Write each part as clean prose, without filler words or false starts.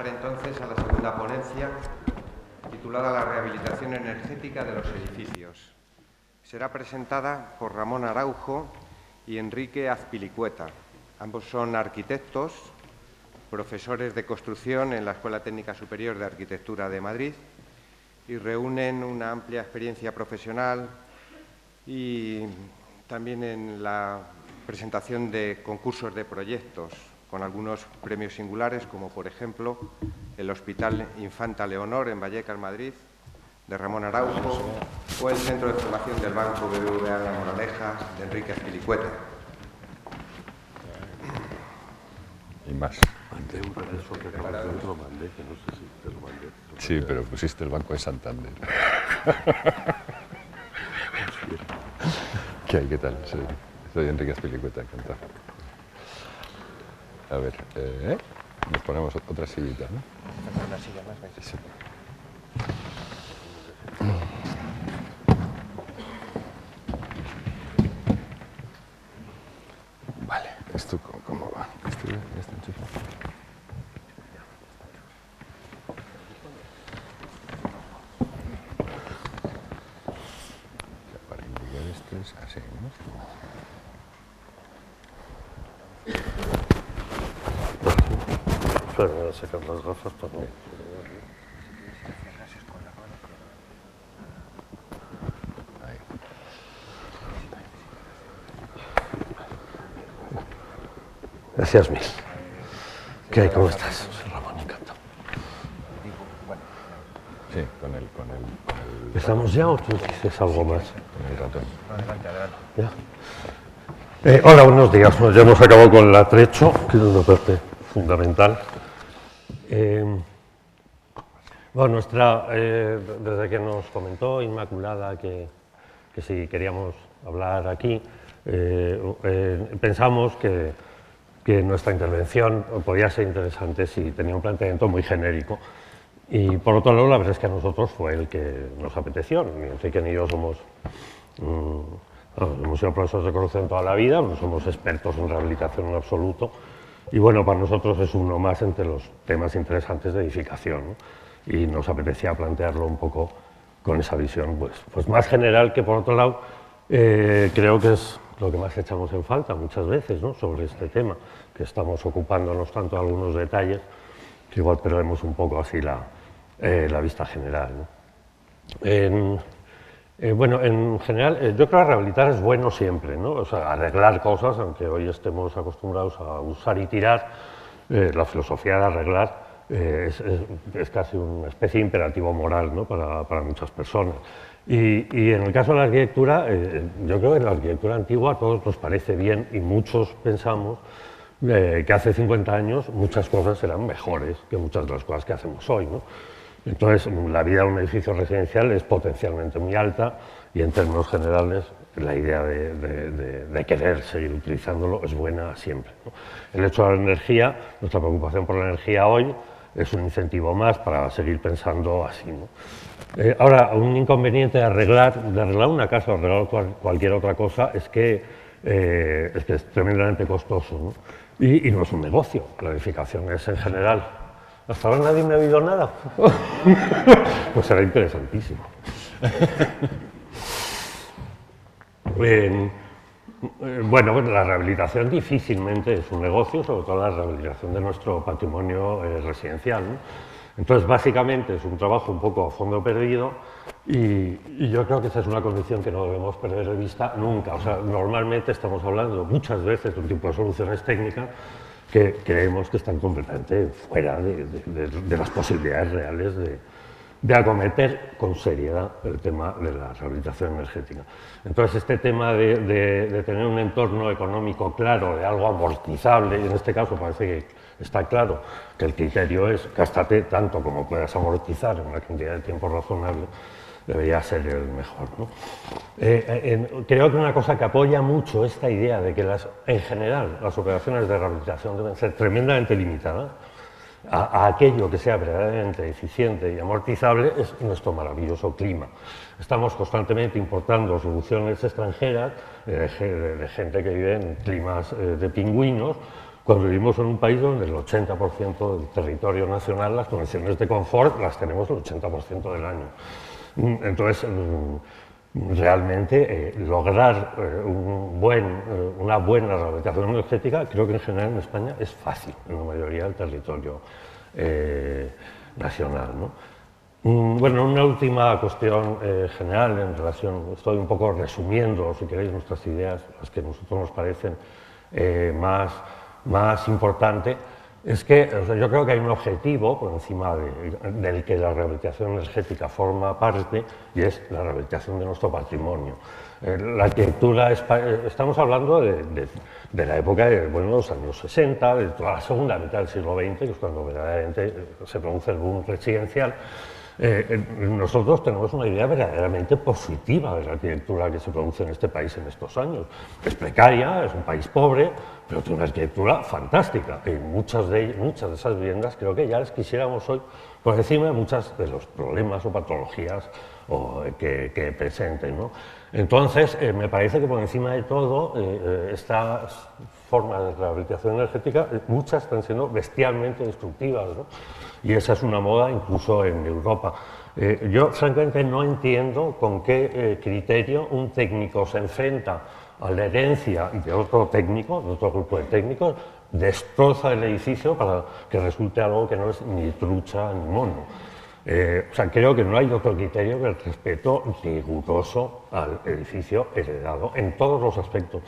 pasar entonces a la segunda ponencia, titulada La rehabilitación energética de los edificios. Será presentada por Ramón Araujo y Enrique Azpilicueta. Ambos son arquitectos, profesores de construcción en la Escuela Técnica Superior de Arquitectura de Madrid y reúnen una amplia experiencia profesional y también en la presentación de concursos de proyectos con algunos premios singulares, como por ejemplo el Hospital Infanta Leonor en Vallecas, Madrid, de Ramón Araujo, o el Centro de Formación del Banco BBVA La Moraleja, de Enrique Azpilicueta. Y más. Sí, pero pusiste el Banco de Santander. ¿Qué hay? ¿Qué tal? Soy Enrique Azpilicueta, encantado. A ver, nos ponemos otra sillita, ¿no? Una silla más, ¿veis? Sí. Vale, ¿esto cómo va? ¿Esto ya está enchufado? Para indicar esto es así, ¿no? Espera, voy a sacar las gafas para no... Ahí. Gracias mil. ¿Qué hay? ¿Cómo estás? Soy Ramón, encantado. Sí, con el ¿Empezamos ya o tú dices algo más? con el ratón. Adelante, adelante. ¿Ya? Hola, buenos días. Bueno, ya hemos acabado con el atrecho, que es una parte fundamental. Bueno, desde que nos comentó Inmaculada que si queríamos hablar aquí, pensamos que nuestra intervención podía ser interesante si tenía un planteamiento muy genérico. Y por otro lado, la verdad es que a nosotros fue el que nos apeteció. Ni Enrique ni yo hemos sido profesores de construcción toda la vida, no somos expertos en rehabilitación en absoluto. Y bueno, para nosotros es uno más entre los temas interesantes de edificación, ¿no? Y nos apetecía plantearlo un poco con esa visión pues más general, que por otro lado creo que es lo que más echamos en falta muchas veces, ¿no? Sobre este tema, que estamos ocupándonos tanto de algunos detalles que igual perdemos un poco así la vista general, ¿no? Bueno, en general, yo creo que rehabilitar es bueno siempre, ¿no? O sea, arreglar cosas, aunque hoy estemos acostumbrados a usar y tirar, la filosofía de arreglar es casi una especie de imperativo moral, ¿no? Para muchas personas. Y en el caso de la arquitectura, yo creo que en la arquitectura antigua a todos nos parece bien y muchos pensamos que hace 50 años muchas cosas eran mejores que muchas de las cosas que hacemos hoy, ¿no? Entonces, la vida de un edificio residencial es potencialmente muy alta y en términos generales la idea de querer seguir utilizándolo es buena siempre, ¿no? El hecho de la energía, nuestra preocupación por la energía hoy es un incentivo más para seguir pensando así, ¿no? Ahora, un inconveniente de arreglar una casa o arreglar cualquier otra cosa es que es tremendamente costoso, ¿no? Y no es un negocio, la edificación es en general. ¿Hasta ahora nadie me ha oído nada? Pues será interesantísimo. Bueno, la rehabilitación difícilmente es un negocio, sobre todo la rehabilitación de nuestro patrimonio residencial, ¿no? Entonces, básicamente es un trabajo un poco a fondo perdido y yo creo que esa es una condición que no debemos perder de vista nunca. O sea, normalmente estamos hablando muchas veces de un tipo de soluciones técnicas que creemos que están completamente fuera de las posibilidades reales de acometer con seriedad el tema de la rehabilitación energética. Entonces, este tema de tener un entorno económico claro, de algo amortizable, y en este caso parece que está claro que el criterio es gástate tanto como puedas amortizar en una cantidad de tiempo razonable, debería ser el mejor, ¿no? Creo que una cosa que apoya mucho esta idea de que en general las operaciones de rehabilitación deben ser tremendamente limitadas a aquello que sea verdaderamente eficiente y amortizable es nuestro maravilloso clima. Estamos constantemente importando soluciones extranjeras de gente que vive en climas de pingüinos, cuando vivimos en un país donde el 80% del territorio nacional, las condiciones de confort las tenemos el 80% del año. Entonces, realmente lograr una buena rehabilitación energética, creo que en general en España es fácil, en la mayoría del territorio nacional, ¿no? Bueno, una última cuestión general en relación, estoy un poco resumiendo, si queréis, nuestras ideas, las que a nosotros nos parecen más importantes, es que yo creo que hay un objetivo por encima del que la rehabilitación energética forma parte, y es la rehabilitación de nuestro patrimonio. La arquitectura, estamos hablando de la época de los años 60, de toda la segunda mitad del siglo XX, que es cuando verdaderamente se produce el boom residencial. Nosotros tenemos una idea verdaderamente positiva de la arquitectura que se produce en este país en estos años. Es precaria, es un país pobre, pero tiene una arquitectura fantástica. Y muchas de esas viviendas creo que ya las quisiéramos hoy por encima de muchos de los problemas o patologías que presenten, ¿no? Entonces, me parece que por encima de todo, estas formas de rehabilitación energética, muchas están siendo bestialmente destructivas, ¿no? Y esa es una moda incluso en Europa. Yo, francamente, no entiendo con qué criterio un técnico se enfrenta a la herencia de otro técnico, de otro grupo de técnicos, destroza el edificio para que resulte algo que no es ni trucha ni mono. O sea, creo que no hay otro criterio que el respeto riguroso al edificio heredado en todos los aspectos.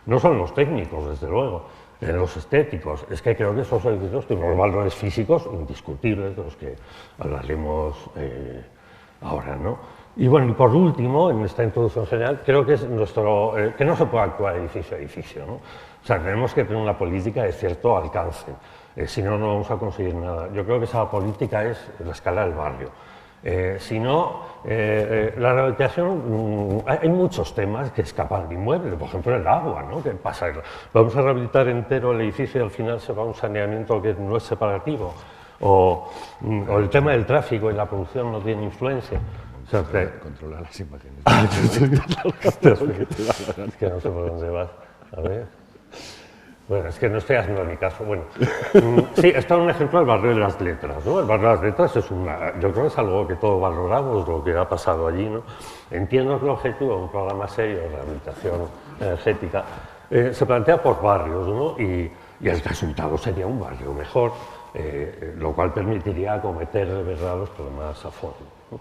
No son los técnicos, desde luego, los estéticos. Es que creo que esos edificios tienen unos valores físicos indiscutibles, de los que hablaremos ahora, ¿no? Y bueno, y por último, en esta introducción general, creo que es que no se puede actuar edificio a edificio, ¿no? O sea, tenemos que tener una política de cierto alcance. Si no, no vamos a conseguir nada. Yo creo que esa política es la escala del barrio. Si no, la rehabilitación, hay muchos temas que escapan del inmueble, por ejemplo el agua, ¿no? ¿Qué pasa? ¿Vamos a rehabilitar entero el edificio y al final se va a un saneamiento que no es separativo? O el tema del tráfico y la producción no tiene influencia. O sea, controlar las imágenes. Es que no sé por dónde vas. A ver. Bueno, es que no estoy haciendo mi caso. Bueno, sí, esto es un ejemplo del barrio de las letras, ¿no? El barrio de las letras es yo creo que es algo que todos valoramos, lo que ha pasado allí, ¿no? Entiendo que el objetivo de un programa serio de rehabilitación energética se plantea por barrios, ¿no? Y el resultado sería un barrio mejor, lo cual permitiría acometer de verdad los problemas a fondo, ¿no?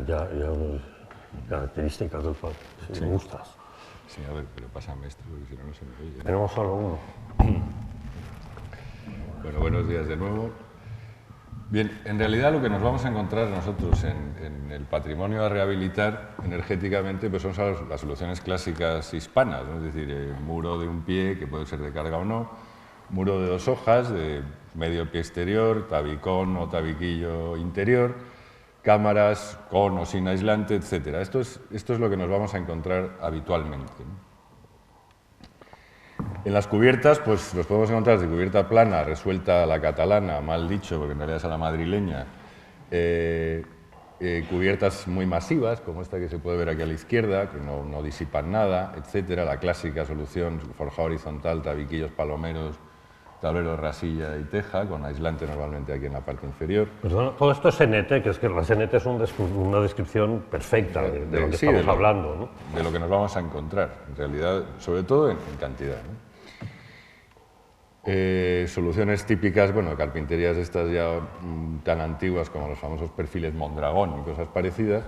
Ya unas características del barrio, si me gustas. Sí, a ver, pero pásame esto, porque si no, no se me oye. Tenemos solo uno. Bueno, buenos días de nuevo. Bien, en realidad lo que nos vamos a encontrar nosotros en el patrimonio a rehabilitar energéticamente pues son las soluciones clásicas hispanas, ¿no? Es decir, el muro de un pie, que puede ser de carga o no, muro de 2 hojas, de medio pie exterior, tabicón o tabiquillo interior, cámaras con o sin aislante, etc. Esto es lo que nos vamos a encontrar habitualmente, ¿no? En las cubiertas, pues los podemos encontrar de cubierta plana, resuelta a la catalana, mal dicho, porque en realidad es a la madrileña, cubiertas muy masivas, como esta que se puede ver aquí a la izquierda, que no disipan nada, etc. La clásica solución, forjado horizontal, tabiquillos palomeros, tablero de rasilla y teja, con aislante normalmente aquí en la parte inferior. Perdón, todo esto es CNT, que es que la CNT es una descripción perfecta de lo que estamos hablando, ¿no? De lo que nos vamos a encontrar, en realidad, sobre todo en cantidad, ¿no? Soluciones típicas, bueno, de carpinterías estas ya tan antiguas como los famosos perfiles Mondragón y cosas parecidas,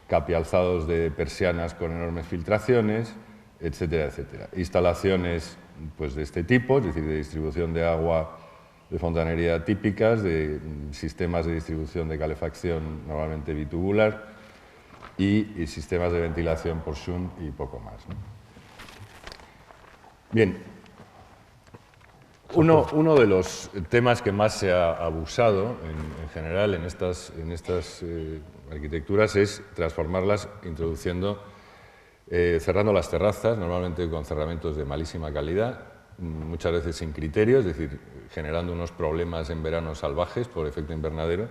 capialzados de persianas con enormes filtraciones, etcétera, etcétera. Instalaciones pues, de este tipo, es decir, de distribución de agua de fontanería típicas, de sistemas de distribución de calefacción normalmente bitubular y sistemas de ventilación por shunt y poco más, ¿no? Bien, uno de los temas que más se ha abusado en general en estas arquitecturas es transformarlas introduciendo, cerrando las terrazas, normalmente con cerramientos de malísima calidad, muchas veces sin criterio, es decir, generando unos problemas en verano salvajes por efecto invernadero,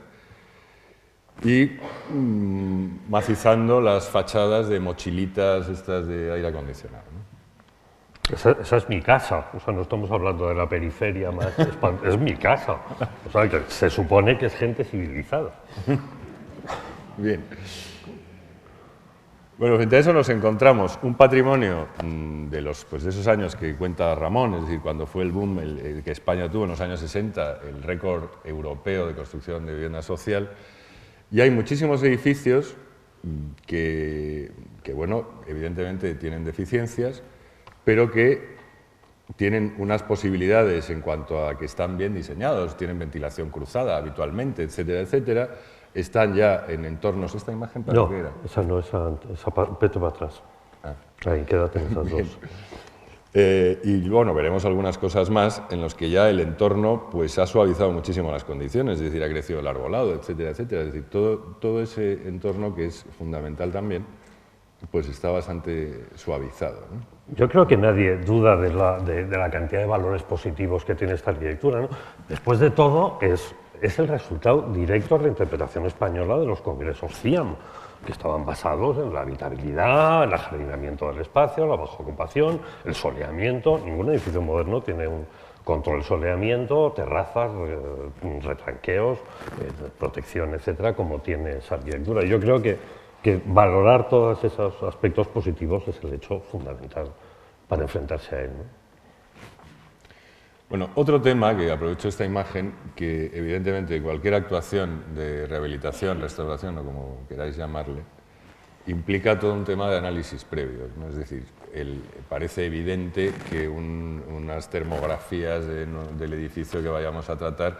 y macizando las fachadas de mochilitas estas de aire acondicionado, ¿no? Esa es mi casa, o sea, no estamos hablando de la periferia más es mi casa, o sea, que se supone que es gente civilizada. Bien. Bueno, frente a eso nos encontramos un patrimonio de esos años que cuenta Ramón, es decir, cuando fue el boom el que España tuvo en los años 60, el récord europeo de construcción de vivienda social, y hay muchísimos edificios que bueno, evidentemente tienen deficiencias, pero que tienen unas posibilidades en cuanto a que están bien diseñados, tienen ventilación cruzada habitualmente, etcétera, etcétera. Están ya en entornos... ¿Esta imagen para No, qué era? esa no, vete para atrás. Ahí, quédate en esas dos. Y bueno, veremos algunas cosas más en los que ya el entorno pues, ha suavizado muchísimo las condiciones, es decir, ha crecido el arbolado, etcétera, etcétera. Es decir, todo ese entorno que es fundamental también, pues está bastante suavizado, ¿no? Yo creo que nadie duda de la cantidad de valores positivos que tiene esta arquitectura, ¿no? Después de todo, es el resultado directo de la interpretación española de los congresos CIAM, que estaban basados en la habitabilidad, el ajardinamiento del espacio, la baja ocupación, el soleamiento. Ningún edificio moderno tiene un control del soleamiento, terrazas, retranqueos, protección, etcétera, como tiene esa arquitectura. Yo creo que valorar todos esos aspectos positivos es el hecho fundamental para enfrentarse a él, ¿no? Bueno, otro tema que aprovecho esta imagen, que evidentemente cualquier actuación de rehabilitación, restauración o como queráis llamarle, implica todo un tema de análisis previos, ¿no? Es decir, parece evidente que unas termografías del edificio que vayamos a tratar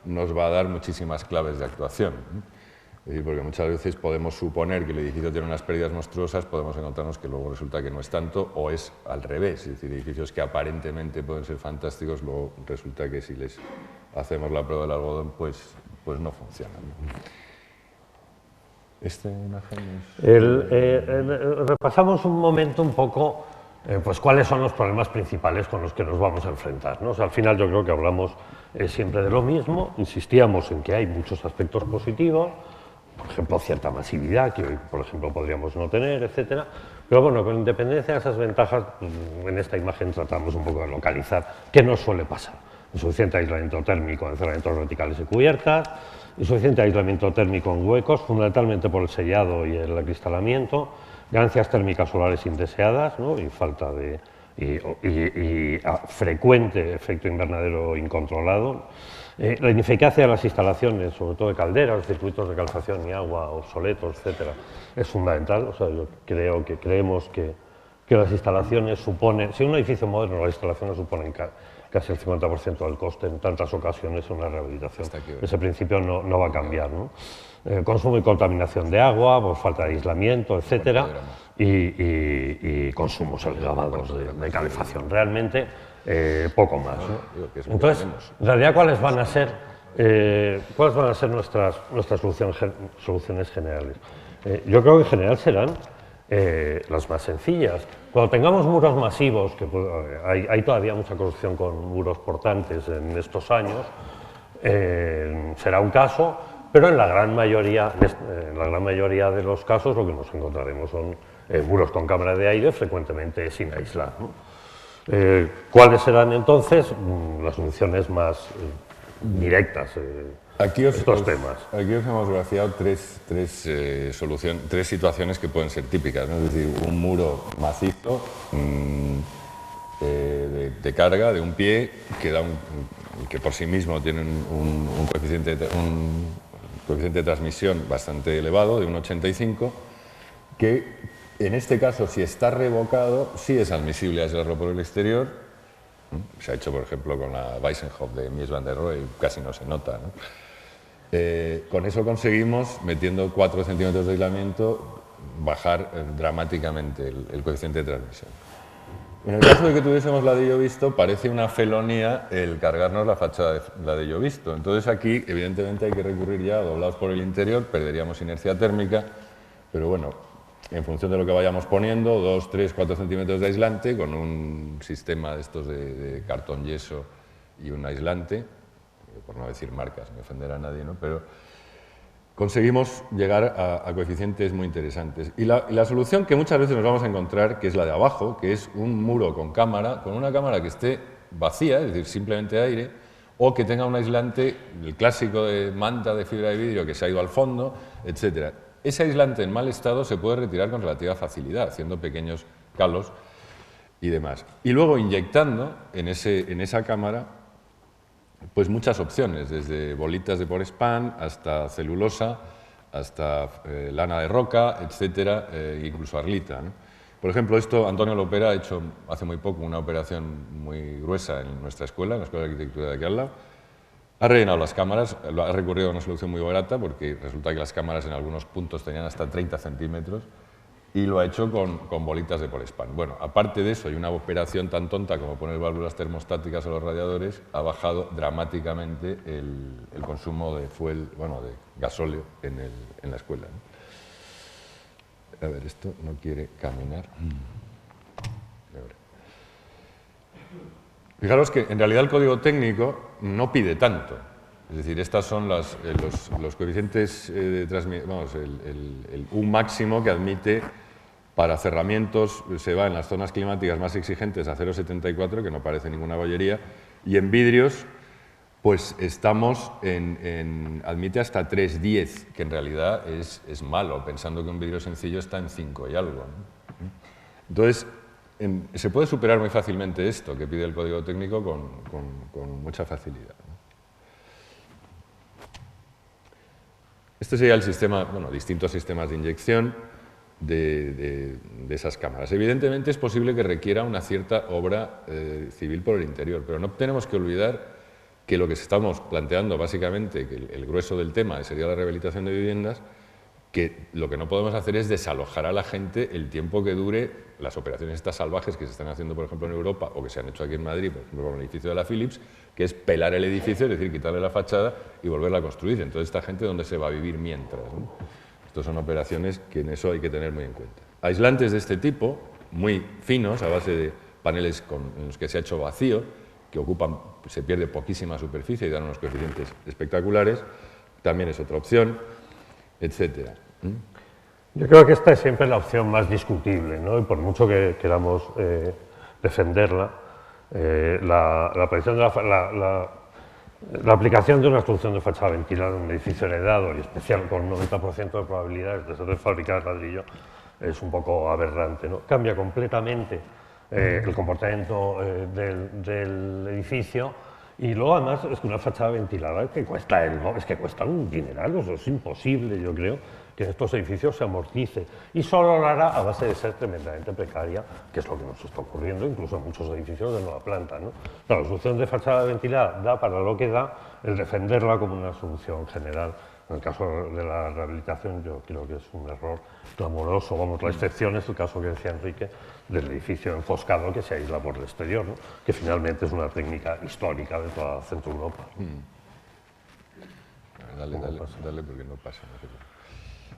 nos va a dar muchísimas claves de actuación, ¿no? Es decir, porque muchas veces podemos suponer que el edificio tiene unas pérdidas monstruosas, podemos encontrarnos que luego resulta que no es tanto, o es al revés, es decir, edificios que aparentemente pueden ser fantásticos, luego resulta que si les hacemos la prueba del algodón, pues no funcionan, ¿no? Esta imagen es... repasamos un momento un poco pues cuáles son los problemas principales con los que nos vamos a enfrentar, ¿no? O sea, al final yo creo que hablamos siempre de lo mismo, insistíamos en que hay muchos aspectos positivos, por ejemplo, cierta masividad, que hoy, por ejemplo, podríamos no tener, etcétera. Pero bueno, con independencia de esas ventajas, en esta imagen tratamos un poco de localizar qué nos suele pasar. Insuficiente aislamiento térmico en cerramientos verticales y cubiertas, insuficiente aislamiento térmico en huecos, fundamentalmente por el sellado y el acristalamiento, ganancias térmicas solares indeseadas, ¿no? Y falta de... frecuente efecto invernadero incontrolado. La ineficacia de las instalaciones, sobre todo de calderas, circuitos de calefacción y agua obsoletos, etcétera, es fundamental. O sea, yo creemos que las instalaciones suponen, si un edificio moderno, las instalaciones suponen casi el 50% del coste en tantas ocasiones en una rehabilitación. Ese principio no va a cambiar, ¿no? Consumo y contaminación de agua, por falta de aislamiento, etcétera, y consumos elevados de calefacción. Realmente, poco más, ¿no? Entonces, en realidad, ¿cuáles van a ser nuestras soluciones generales? Yo creo que en general serán las más sencillas. Cuando tengamos muros masivos, que hay todavía mucha construcción con muros portantes en estos años, será un caso, pero en la gran mayoría de los casos lo que nos encontraremos son muros con cámara de aire, frecuentemente sin aislar, ¿no? ¿Cuáles serán entonces las soluciones más directas a estos temas? Aquí os hemos graciado tres situaciones que pueden ser típicas, ¿no? Es decir, un muro macizo de carga de un pie que por sí mismo tiene un coeficiente de transmisión bastante elevado, de 1,85, que en este caso, si está revocado, sí es admisible aislarlo por el exterior. Se ha hecho, por ejemplo, con la Weissenhof de Mies van der Rohe y casi no se nota, ¿no? Con eso conseguimos, metiendo 4 centímetros de aislamiento, bajar dramáticamente el coeficiente de transmisión. En el caso de que tuviésemos la de Llovisto, parece una felonía el cargarnos la fachada de la de Llovisto. Entonces aquí, evidentemente, hay que recurrir ya a doblados por el interior, perderíamos inercia térmica, pero bueno, en función de lo que vayamos poniendo, 2, 3, 4 centímetros de aislante, con un sistema de estos de cartón yeso y un aislante, por no decir marcas, ni ofender a nadie, ¿no? Pero conseguimos llegar a coeficientes muy interesantes. Y la solución que muchas veces nos vamos a encontrar, que es la de abajo, que es un muro con una cámara que esté vacía, es decir, simplemente aire, o que tenga un aislante, el clásico de manta de fibra de vidrio que se ha ido al fondo, etc. Ese aislante en mal estado se puede retirar con relativa facilidad, haciendo pequeños calos y demás. Y luego inyectando en esa cámara pues muchas opciones, desde bolitas de Porespan hasta celulosa, hasta lana de roca, etcétera, incluso arlita, ¿no? Por ejemplo, esto Antonio Lopera ha hecho hace muy poco una operación muy gruesa en nuestra escuela, en la Escuela de Arquitectura de aquí al lado. Ha rellenado las cámaras, ha recurrido a una solución muy barata porque resulta que las cámaras en algunos puntos tenían hasta 30 centímetros y lo ha hecho con bolitas de Porespan. Bueno, aparte de eso, y una operación tan tonta como poner válvulas termostáticas a los radiadores, ha bajado dramáticamente el consumo de fuel, bueno, de gasóleo en la escuela, ¿no? A ver, esto no quiere caminar. Fijaros que en realidad el código técnico no pide tanto. Es decir, estas son los coeficientes de transmisión, vamos, el U máximo que admite para cerramientos, se va en las zonas climáticas más exigentes a 0,74, que no parece ninguna bollería, y en vidrios, pues estamos admite hasta 3,10, que en realidad es malo, pensando que un vidrio sencillo está en 5 y algo, ¿no? Entonces, se puede superar muy fácilmente esto que pide el código técnico con mucha facilidad, ¿no? Este sería el sistema, bueno, distintos sistemas de inyección de esas cámaras. Evidentemente es posible que requiera una cierta obra civil por el interior, pero no tenemos que olvidar que lo que estamos planteando básicamente, que el grueso del tema sería la rehabilitación de viviendas, que lo que no podemos hacer es desalojar a la gente el tiempo que dure las operaciones estas salvajes que se están haciendo, por ejemplo, en Europa o que se han hecho aquí en Madrid, por ejemplo, con el edificio de la Philips, que es pelar el edificio, es decir, quitarle la fachada y volverla a construir. Entonces, esta gente, ¿dónde se va a vivir mientras, ¿no? Estas son operaciones que en eso hay que tener muy en cuenta. Aislantes de este tipo, muy finos, a base de paneles en los que se ha hecho vacío, que ocupan, se pierde poquísima superficie y dan unos coeficientes espectaculares, también es otra opción, etcétera. Yo creo que esta es siempre la opción más discutible, ¿no? Y por mucho que queramos defenderla, la aparición de la aplicación de una solución de fachada ventilada en un edificio heredado, y especial con un 90% de probabilidades de ser fabricada de ladrillo, es un poco aberrante, ¿no? Cambia completamente el comportamiento del edificio. Y luego, además, es que una fachada ventilada que cuesta un dineral, eso es imposible, yo creo, que en estos edificios se amortice. Y solo lo hará a base de ser tremendamente precaria, que es lo que nos está ocurriendo incluso en muchos edificios de nueva planta, ¿no? La solución de fachada ventilada da para lo que da, el defenderla como una solución general. En el caso de la rehabilitación, yo creo que es un error clamoroso. Vamos, la excepción es el caso que decía Enrique del edificio enfoscado que se aísla por el exterior, ¿no? Que finalmente es una técnica histórica de toda Centro Europa. Dale porque no pasa.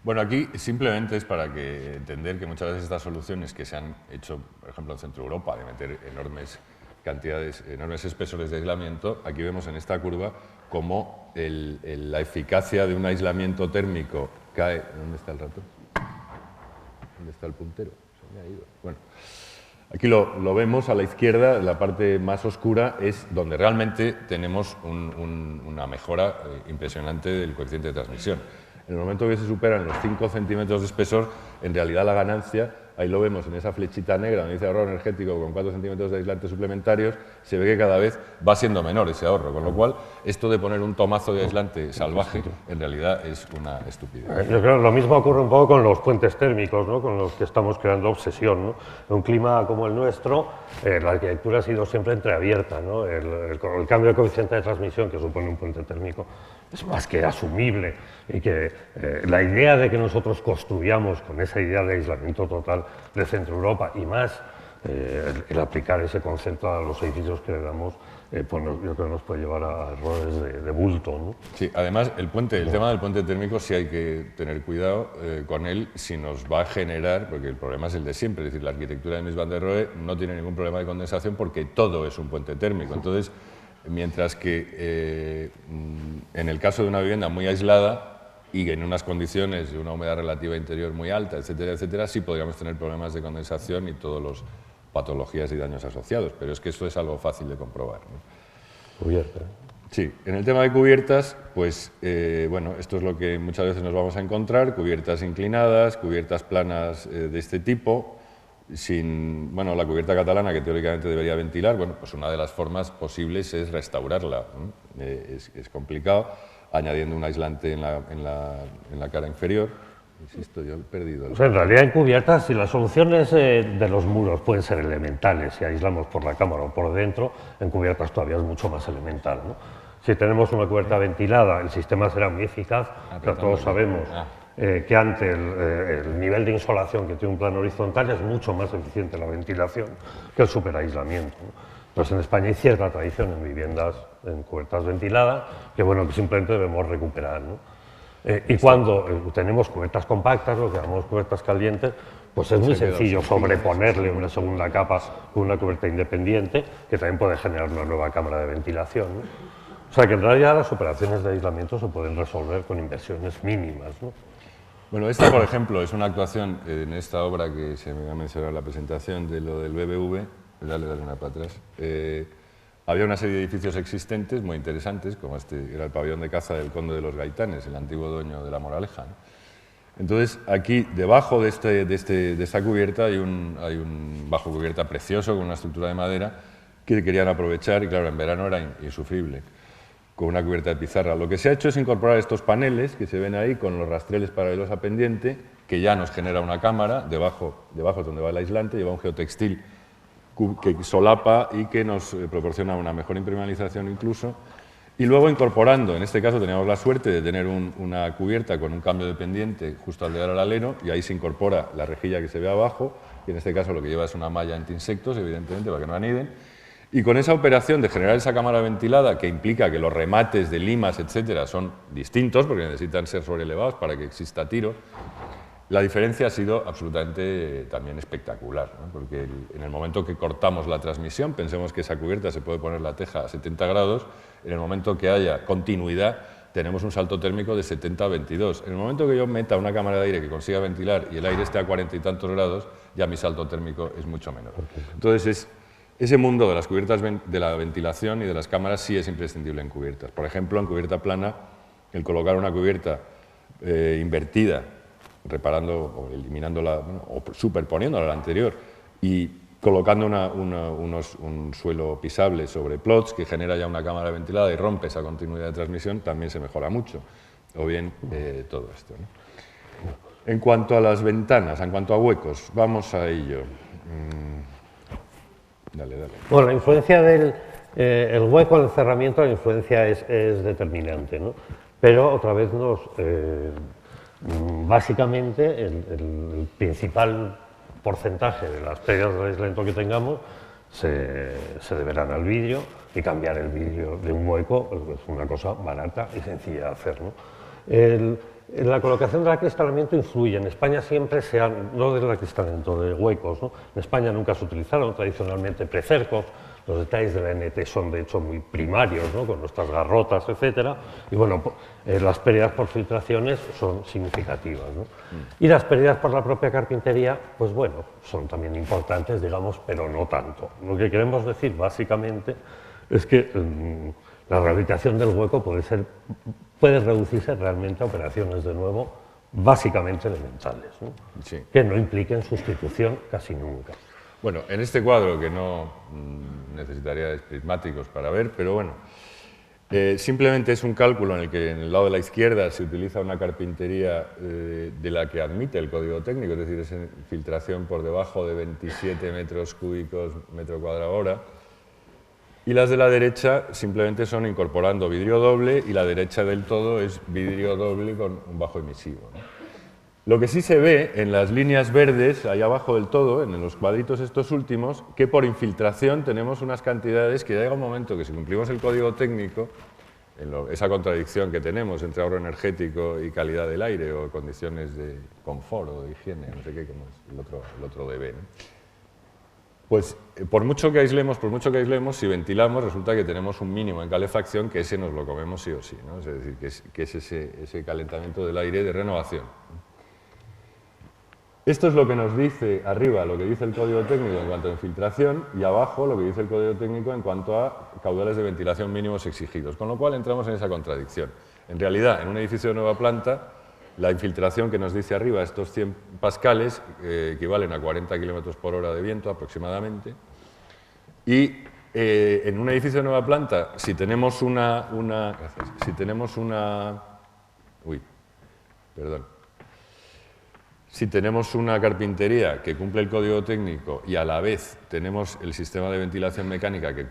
Bueno, aquí simplemente es para que entender que muchas veces estas soluciones que se han hecho, por ejemplo, en Centro Europa, de meter enormes cantidades, enormes espesores de aislamiento, aquí vemos en esta curva cómo la eficacia de un aislamiento térmico cae. ¿Dónde está el ratón? ¿Dónde está el puntero? Se me ha ido. Bueno, aquí lo vemos a la izquierda, la parte más oscura es donde realmente tenemos una mejora impresionante del coeficiente de transmisión. En el momento que se superan los 5 centímetros de espesor, en realidad la ganancia, ahí lo vemos en esa flechita negra donde dice ahorro energético con 4 centímetros de aislantes suplementarios, se ve que cada vez va siendo menor ese ahorro, con lo cual esto de poner un tomazo de aislante salvaje en realidad es una estupidez. Yo creo que lo mismo ocurre un poco con los puentes térmicos, ¿no? Con los que estamos creando obsesión, ¿no? En un clima como el nuestro, la arquitectura ha sido siempre entreabierta, ¿no? El cambio de coeficiente de transmisión que supone un puente térmico es más que asumible, y que la idea de que nosotros construyamos con esa idea de aislamiento total de Centro Europa y más el aplicar ese concepto a los edificios que le damos, pues yo creo que nos puede llevar a errores de bulto, ¿no? Sí, además el tema del puente térmico sí hay que tener cuidado con él si nos va a generar, porque el problema es el de siempre, es decir, la arquitectura de Mies van der Rohe no tiene ningún problema de condensación porque todo es un puente térmico. Entonces, mientras que en el caso de una vivienda muy aislada, y en unas condiciones de una humedad relativa interior muy alta, etcétera, etcétera, sí podríamos tener problemas de condensación y todas las patologías y daños asociados, pero es que eso es algo fácil de comprobar, ¿no? Cubierta. Sí, en el tema de cubiertas, pues bueno, esto es lo que muchas veces nos vamos a encontrar, cubiertas inclinadas, cubiertas planas de este tipo, bueno, la cubierta catalana que teóricamente debería ventilar, bueno, pues una de las formas posibles es restaurarla, ¿no? Es complicado, añadiendo un aislante en la cara inferior. Insisto, yo he perdido el... O sea, en realidad en cubiertas, si las soluciones de los muros pueden ser elementales, si aislamos por la cámara o por dentro, en cubiertas todavía es mucho más elemental, ¿no? Si tenemos una cubierta ventilada, el sistema será muy eficaz, pero todos sabemos que ante el nivel de insolación que tiene un plano horizontal es mucho más eficiente la ventilación que el superaislamiento, ¿no? Entonces, en España hay cierta tradición en viviendas en cubiertas ventiladas que, bueno, que simplemente debemos recuperar, ¿no? Y cuando tenemos cubiertas compactas, lo que llamamos cubiertas calientes, pues es muy sencillo sobreponerle una segunda capa con una cubierta independiente que también puede generar una nueva cámara de ventilación, ¿no? O sea que en realidad las operaciones de aislamiento se pueden resolver con inversiones mínimas, ¿no? Bueno, esta, por ejemplo, es una actuación en esta obra que se me ha mencionado en la presentación de lo del BBV. Dale una para atrás. Había una serie de edificios existentes muy interesantes, como este era el pabellón de caza del Conde de los Gaitanes, el antiguo dueño de La Moraleja, ¿no? Entonces, aquí, debajo de esta cubierta, hay un bajo cubierta precioso con una estructura de madera que querían aprovechar, y claro, en verano era insufrible, con una cubierta de pizarra. Lo que se ha hecho es incorporar estos paneles que se ven ahí con los rastreles paralelos a pendiente, que ya nos genera una cámara, debajo es donde va el aislante, lleva un geotextil que solapa y que nos proporciona una mejor impermeabilización incluso. Y luego incorporando, en este caso teníamos la suerte de tener una cubierta con un cambio de pendiente justo al llegar al alero, y ahí se incorpora la rejilla que se ve abajo, y en este caso lo que lleva es una malla anti-insectos, evidentemente, para que no aniden. Y con esa operación de generar esa cámara ventilada, que implica que los remates de limas, etcétera, son distintos, porque necesitan ser sobrelevados para que exista tiro, la diferencia ha sido absolutamente también espectacular, ¿no? Porque en el momento que cortamos la transmisión, pensemos que esa cubierta se puede poner la teja a 70 grados, en el momento que haya continuidad tenemos un salto térmico de 70 a 22. En el momento que yo meta una cámara de aire que consiga ventilar y el aire esté a 40 y tantos grados, ya mi salto térmico es mucho menor. Entonces, ese mundo de las cubiertas de la ventilación y de las cámaras sí es imprescindible en cubiertas. Por ejemplo, en cubierta plana, el colocar una cubierta invertida, reparando o eliminándola, bueno, o superponiéndola a la anterior y colocando un suelo pisable sobre plots que genera ya una cámara ventilada y rompe esa continuidad de transmisión, también se mejora mucho. O bien todo esto, ¿no? En cuanto a las ventanas, en cuanto a huecos, vamos a ello. Dale. Bueno, la influencia del el hueco en el cerramiento, la influencia es determinante, ¿no? Pero otra vez básicamente el principal porcentaje de las pérdidas de aislamiento que tengamos se deberán al vidrio, y cambiar el vidrio de un hueco es una cosa barata y sencilla de hacer, ¿no? La colocación del acristalamiento influye. En España siempre no del acristalamiento, de huecos, ¿no? En España nunca se utilizaron tradicionalmente precercos. Los detalles de la NT son de hecho muy primarios, ¿no? Con nuestras garrotas, etcétera, y bueno, las pérdidas por filtraciones son significativas, ¿no? Y las pérdidas por la propia carpintería, pues bueno, son también importantes, digamos, pero no tanto. Lo que queremos decir básicamente es que la rehabilitación del hueco puede reducirse realmente a operaciones, de nuevo, básicamente elementales, ¿no? Sí. Que no impliquen sustitución casi nunca. Bueno, en este cuadro, que no necesitaría de prismáticos para ver, pero bueno, simplemente es un cálculo en el que en el lado de la izquierda se utiliza una carpintería de la que admite el código técnico, es decir, es filtración por debajo de 27 metros cúbicos metro cuadrado hora, y las de la derecha simplemente son incorporando vidrio doble, y la derecha del todo es vidrio doble con un bajo emisivo, ¿no? Lo que sí se ve en las líneas verdes, ahí abajo del todo, en los cuadritos estos últimos, que por infiltración tenemos unas cantidades que llega un momento que si cumplimos el código técnico, esa contradicción que tenemos entre ahorro energético y calidad del aire, o condiciones de confort o de higiene, no sé qué, como es el otro DB, ¿no? Pues por mucho que aislemos, si ventilamos, resulta que tenemos un mínimo en calefacción que ese nos lo comemos sí o sí, ¿no? Es decir, que es ese calentamiento del aire de renovación. Esto es lo que nos dice arriba, lo que dice el código técnico en cuanto a infiltración, y abajo lo que dice el código técnico en cuanto a caudales de ventilación mínimos exigidos, con lo cual entramos en esa contradicción. En realidad, en un edificio de nueva planta, la infiltración que nos dice arriba, estos 100 pascales, equivalen a 40 km por hora de viento aproximadamente. Y en un edificio de nueva planta, si tenemos si tenemos una carpintería que cumple el código técnico y a la vez tenemos el sistema de ventilación mecánica que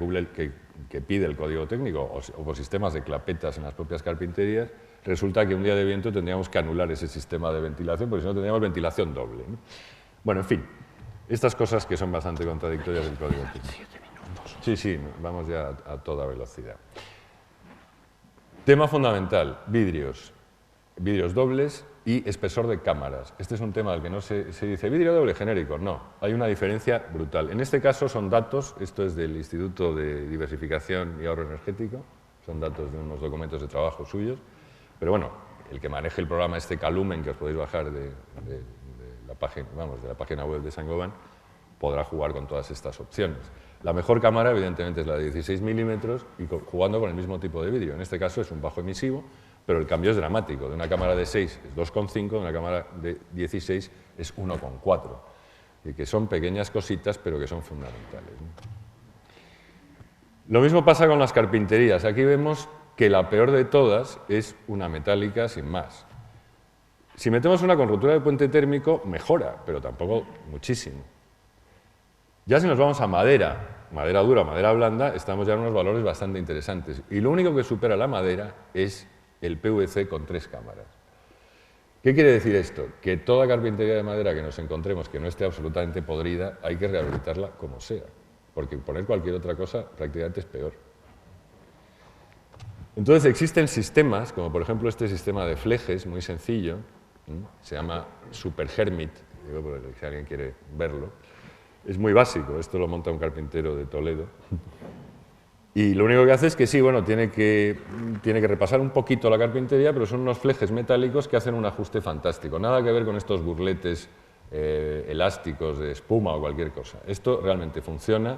pide el código técnico o por sistemas de clapetas en las propias carpinterías, resulta que un día de viento tendríamos que anular ese sistema de ventilación, porque si no tendríamos ventilación doble, ¿no? Bueno, en fin, estas cosas que son bastante contradictorias del código técnico. 7 minutos. Sí, vamos ya a toda velocidad. Tema fundamental, vidrios dobles y espesor de cámaras. Este es un tema del que no se dice vidrio doble genérico, no, hay una diferencia brutal. En este caso son datos, esto es del Instituto de Diversificación y Ahorro Energético, son datos de unos documentos de trabajo suyos, pero bueno, el que maneje el programa Calumen, que os podéis bajar de la página web de Saint-Gobain, podrá jugar con todas estas opciones. La mejor cámara, evidentemente, es la de 16 milímetros y jugando con el mismo tipo de vidrio. En este caso es un bajo emisivo, pero el cambio es dramático. De una cámara de 6 es 2,5, de una cámara de 16 es 1,4. Y que son pequeñas cositas, pero que son fundamentales, ¿no? Lo mismo pasa con las carpinterías. Aquí vemos que la peor de todas es una metálica sin más. Si metemos una con rotura de puente térmico, mejora, pero tampoco muchísimo. Ya si nos vamos a madera dura, madera blanda, estamos ya en unos valores bastante interesantes. Y lo único que supera la madera es el PVC con 3 cámaras. ¿Qué quiere decir esto? Que toda carpintería de madera que nos encontremos que no esté absolutamente podrida, hay que rehabilitarla como sea, porque poner cualquier otra cosa prácticamente es peor. Entonces existen sistemas, como por ejemplo este sistema de flejes, muy sencillo, se llama Super Hermit, digo, si alguien quiere verlo. Es muy básico, esto lo monta un carpintero de Toledo. Y lo único que hace es que sí, bueno, tiene que repasar un poquito la carpintería, pero son unos flejes metálicos que hacen un ajuste fantástico. Nada que ver con estos burletes elásticos de espuma o cualquier cosa. Esto realmente funciona,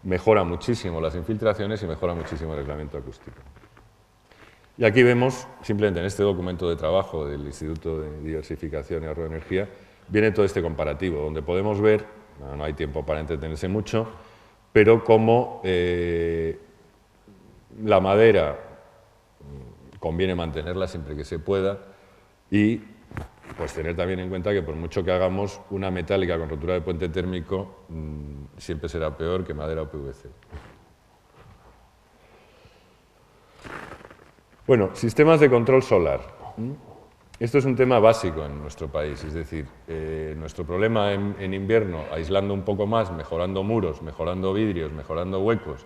mejora muchísimo las infiltraciones y mejora muchísimo el aislamiento acústico. Y aquí vemos, simplemente en este documento de trabajo del Instituto de Diversificación y Ahorro de Energía, viene todo este comparativo, donde podemos ver, no hay tiempo para entretenerse mucho, pero cómo la madera conviene mantenerla siempre que se pueda y pues tener también en cuenta que por mucho que hagamos una metálica con rotura de puente térmico, siempre será peor que madera o PVC. Bueno, sistemas de control solar. Esto es un tema básico en nuestro país, es decir, nuestro problema en invierno, aislando un poco más, mejorando muros, mejorando vidrios, mejorando huecos,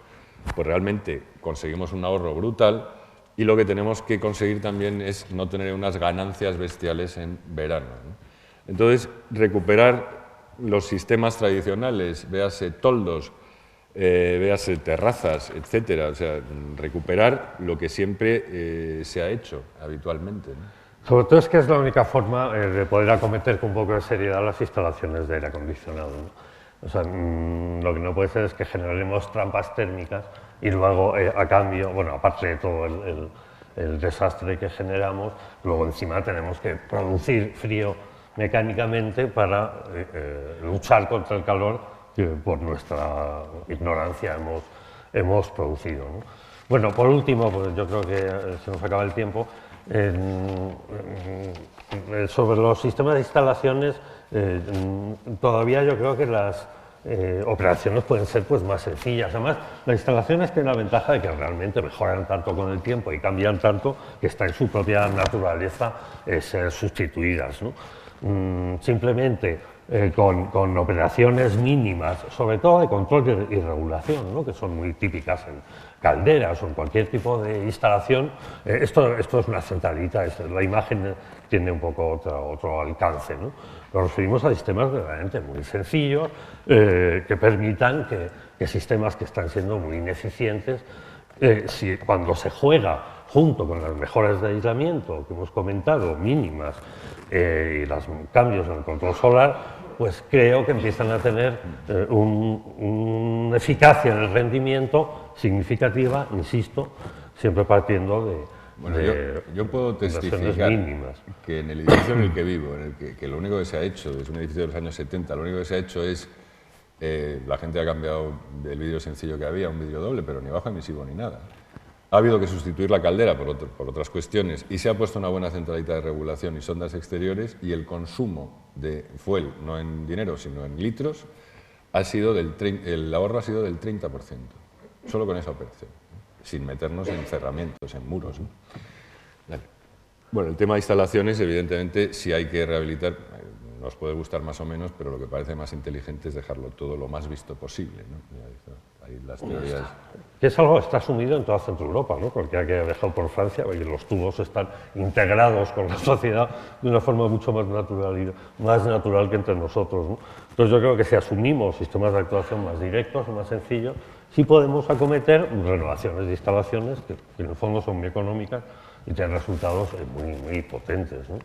pues realmente conseguimos un ahorro brutal y lo que tenemos que conseguir también es no tener unas ganancias bestiales en verano, ¿no? Entonces, recuperar los sistemas tradicionales, véase toldos, véase terrazas, etcétera, o sea, recuperar lo que siempre se ha hecho habitualmente, ¿no? Sobre todo es que es la única forma de poder acometer con un poco de seriedad las instalaciones de aire acondicionado, ¿no? O sea, lo que no puede ser es que generemos trampas térmicas y luego, a cambio, bueno, aparte de todo el desastre que generamos, luego encima tenemos que producir frío mecánicamente para luchar contra el calor que por nuestra ignorancia hemos producido, ¿no? Bueno, por último, pues yo creo que se nos acaba el tiempo. Sobre los sistemas de instalaciones, todavía yo creo que las operaciones pueden ser pues, más sencillas. Además, las instalaciones tienen la ventaja de que realmente mejoran tanto con el tiempo y cambian tanto que está en su propia naturaleza ser sustituidas, ¿no? Simplemente con operaciones mínimas, sobre todo de control y regulación, ¿no? Que son muy típicas en calderas o en cualquier tipo de instalación. Esto es una centralita, la imagen tiene un poco otro alcance, ¿no? Nos referimos a sistemas verdaderamente muy sencillos que permitan que sistemas que están siendo muy ineficientes, cuando se juega junto con las mejoras de aislamiento que hemos comentado, mínimas, y los cambios en el control solar, pues creo que empiezan a tener una eficacia en el rendimiento significativa, insisto, siempre partiendo de, bueno, yo puedo testificar mínimas. Que en el edificio en el que vivo, en el que lo único que se ha hecho, es un edificio de los años 70, lo único que se ha hecho es, la gente ha cambiado el vidrio sencillo que había, un vidrio doble, pero ni bajo emisivo ni nada. Ha habido que sustituir la caldera por otras cuestiones y se ha puesto una buena centralita de regulación y sondas exteriores, y el consumo de fuel, no en dinero, sino en litros, el ahorro ha sido del 30%, solo con esa operación, sin meternos en cerramientos, en muros, ¿no? Dale. Bueno, el tema de instalaciones, evidentemente, si hay que rehabilitar, nos puede gustar más o menos, pero lo que parece más inteligente es dejarlo todo lo más visto posible, ¿no? Ahí las teorías... Que es algo que está asumido en toda Centro Europa, ¿no? Porque hay que dejado por Francia, porque los tubos están integrados con la sociedad de una forma mucho más natural que entre nosotros, ¿no? Entonces yo creo que si asumimos sistemas de actuación más directos, más sencillos, sí podemos acometer renovaciones de instalaciones que en el fondo son muy económicas y tienen resultados muy potentes, ¿no?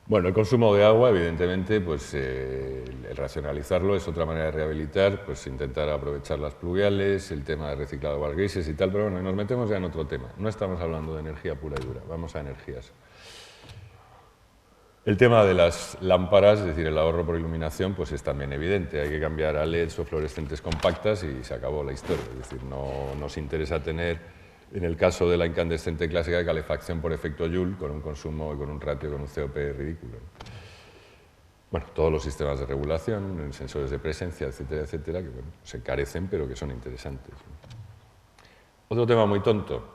Bueno, el consumo de agua, evidentemente, pues el racionalizarlo es otra manera de rehabilitar, pues intentar aprovechar las pluviales, el tema de reciclado de aguas grises y tal, pero bueno, nos metemos ya en otro tema. No estamos hablando de energía pura y dura, vamos a energías. El tema de las lámparas, es decir, el ahorro por iluminación, pues es también evidente. Hay que cambiar a LEDs o fluorescentes compactas y se acabó la historia. Es decir, no nos interesa tener, en el caso de la incandescente clásica, de calefacción por efecto Joule, con un consumo y con un ratio, con un COP ridículo. Bueno, todos los sistemas de regulación, sensores de presencia, etcétera, etcétera, que bueno, se encarecen, pero que son interesantes. Otro tema muy tonto.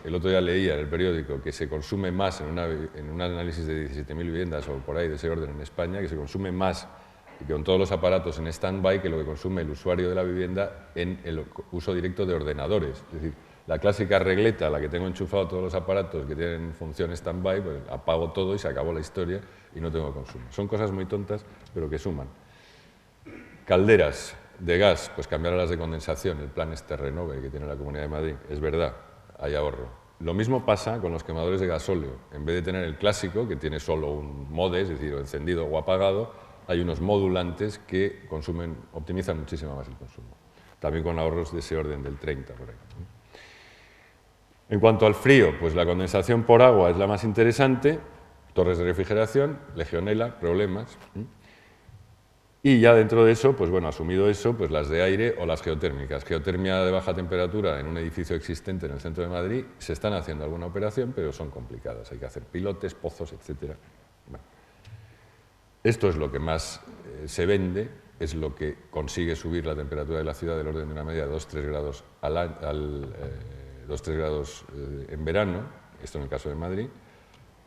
El otro día leía en el periódico que se consume más en un análisis de 17.000 viviendas o por ahí de ese orden en España, que se consume más y con todos los aparatos en stand-by que lo que consume el usuario de la vivienda en el uso directo de ordenadores. Es decir, la clásica regleta, la que tengo enchufado todos los aparatos que tienen función stand-by, pues apago todo y se acabó la historia y no tengo consumo. Son cosas muy tontas, pero que suman. Calderas de gas, pues cambiar a las de condensación, el plan este Renove que tiene la Comunidad de Madrid, es verdad, hay ahorro. Lo mismo pasa con los quemadores de gasóleo. En vez de tener el clásico, que tiene solo un mode, es decir, o encendido o apagado, hay unos modulantes que optimizan muchísimo más el consumo. También con ahorros de ese orden del 30 por ahí. En cuanto al frío, pues la condensación por agua es la más interesante, torres de refrigeración, legionela, problemas. Y ya dentro de eso, pues bueno, asumido eso, pues las de aire o las geotérmicas. Geotermia de baja temperatura en un edificio existente en el centro de Madrid, se están haciendo alguna operación, pero son complicadas. Hay que hacer pilotes, pozos, etc. Bueno, esto es lo que más se vende, es lo que consigue subir la temperatura de la ciudad del orden de una media de 2-3 grados 2-3 grados en verano, esto en el caso de Madrid,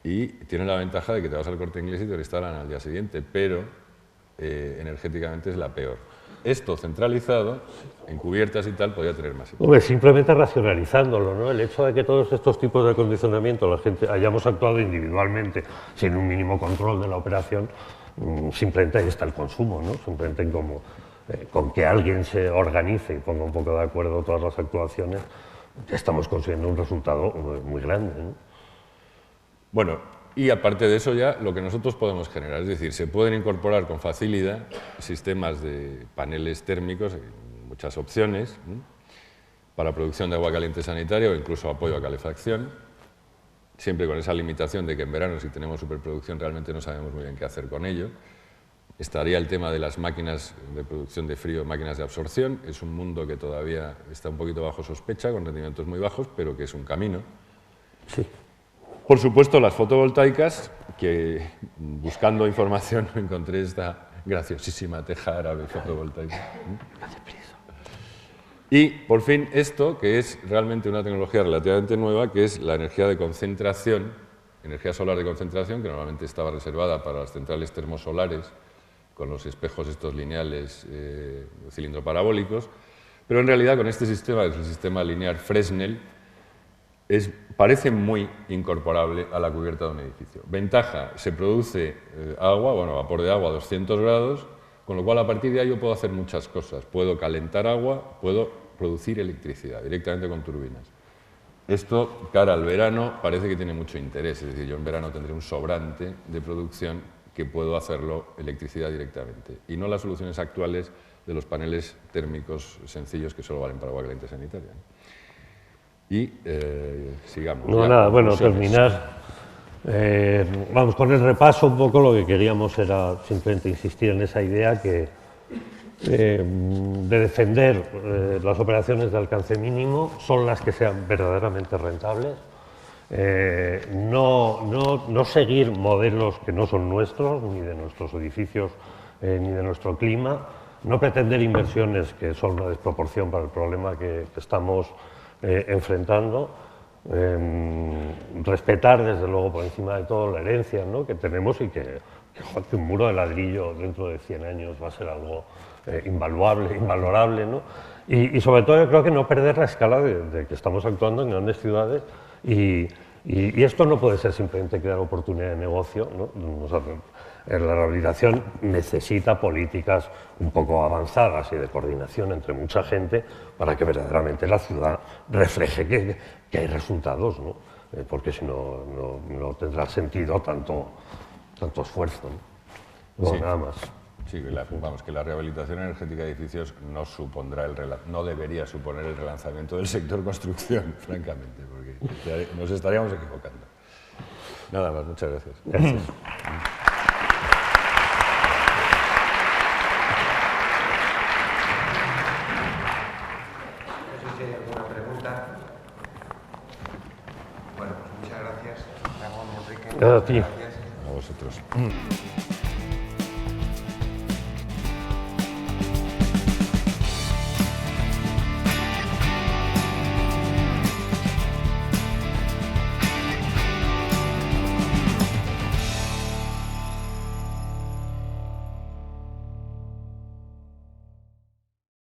y tiene la ventaja de que te vas al Corte Inglés y te lo instalan al día siguiente, pero energéticamente es la peor. Esto centralizado, en cubiertas y tal, podría tener más. Hombre, simplemente racionalizándolo, ¿no? El hecho de que todos estos tipos de acondicionamiento la gente hayamos actuado individualmente, sin un mínimo control de la operación, simplemente ahí está el consumo, ¿no? Simplemente como, con que alguien se organice y ponga un poco de acuerdo todas las actuaciones, ya estamos consiguiendo un resultado muy grande, ¿no? Bueno, y aparte de eso ya lo que nosotros podemos generar, es decir, se pueden incorporar con facilidad sistemas de paneles térmicos, muchas opciones, ¿no?, para producción de agua caliente sanitaria o incluso apoyo a calefacción, siempre con esa limitación de que en verano, si tenemos superproducción, realmente no sabemos muy bien qué hacer con ello. Estaría el tema de las máquinas de producción de frío, máquinas de absorción. Es un mundo que todavía está un poquito bajo sospecha, con rendimientos muy bajos, pero que es un camino. Sí. Por supuesto, las fotovoltaicas, que buscando información encontré esta graciosísima teja árabe fotovoltaica. Y, por fin, esto, que es realmente una tecnología relativamente nueva, que es la energía de concentración energía solar de concentración, que normalmente estaba reservada para las centrales termosolares, con los espejos estos lineales cilindro parabólicos, pero en realidad con este sistema, que es el sistema lineal Fresnel, parece muy incorporable a la cubierta de un edificio. Ventaja, se produce agua, bueno, vapor de agua a 200 grados, con lo cual a partir de ahí yo puedo hacer muchas cosas. Puedo calentar agua, puedo producir electricidad directamente con turbinas. Esto, cara al verano, parece que tiene mucho interés, es decir, yo en verano tendré un sobrante de producción que puedo hacerlo electricidad directamente, y no las soluciones actuales de los paneles térmicos sencillos que solo valen para agua caliente sanitaria. Y sigamos. No, nada, bueno, terminar. Vamos, con el repaso un poco lo que queríamos era simplemente insistir en esa idea que de defender las operaciones de alcance mínimo son las que sean verdaderamente rentables, no seguir modelos que no son nuestros, ni de nuestros edificios, ni de nuestro clima, no pretender inversiones que son una desproporción para el problema que estamos enfrentando, respetar desde luego por encima de todo la herencia, ¿no?, que tenemos, y que un muro de ladrillo dentro de 100 años va a ser algo invaluable, invalorable, ¿no? Y sobre todo yo creo que no perder la escala de que estamos actuando en grandes ciudades, y esto no puede ser simplemente crear oportunidad de negocio, ¿no? O sea, la rehabilitación necesita políticas un poco avanzadas y de coordinación entre mucha gente para que verdaderamente la ciudad refleje que hay resultados, ¿no? Porque si no, no tendrá sentido tanto esfuerzo, ¿no? Bueno, Sí. nada más. Sí, vamos, que la rehabilitación energética de edificios no supondrá no debería suponer el relanzamiento del sector construcción, francamente, porque nos estaríamos equivocando. Nada más, muchas gracias. Gracias. No sé si hay alguna pregunta. Bueno, pues muchas gracias, Ramón y Enrique. A ti. Gracias. A vosotros.